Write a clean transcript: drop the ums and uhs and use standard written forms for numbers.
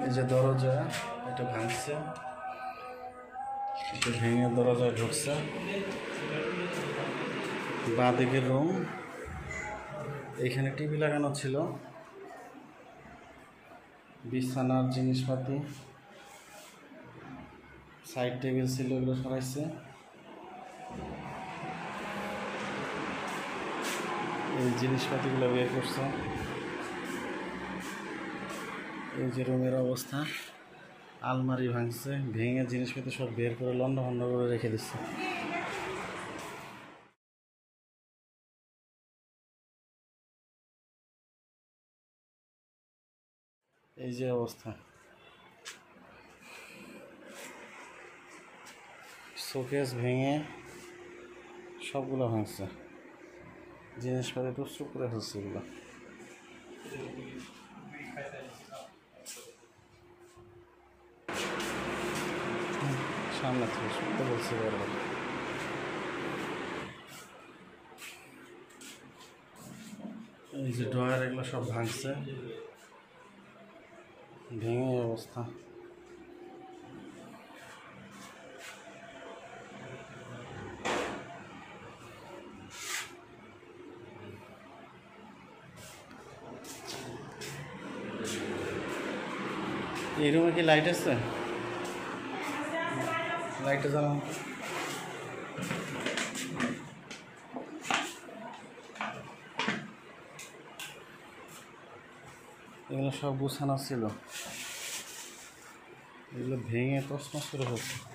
এই যে দরজা এটা ভাঙছে, এটা ভেঙে দরজায় ঢুকছে। বাঁ দিকের রুম, এখানে টিভি লাগানো ছিল, বিছানার জিনিসপাতি, সাইড টেবিল ছিল, এগুলো সরাইছে। এই জিনিসপাতিগুলো বের করছে। এই যে রুমের অবস্থা, আলমারি ভাঙছে, ভেঙে জিনিসপাতি সব বের করে লন্ডভন্ড করে রেখে দিচ্ছে। এই যে অবস্থা, শোকেস ভেঙে সবগুলো ভাঙছে, জিনিসপাতি টুকটুক করে ফেলছে এগুলো। সামনে থেকে শুনতে বলছে বারবার। এই যে ড্রয়ার, এগুলো সব ভাঙছে, ভেঙে অবস্থা। এই রুমে কি লাইট আছে? লাইটটা জ্বালানো। এগুলো সব গুছানো ছিল, এগুলো ভেঙে তছনছ করে ফেলছে।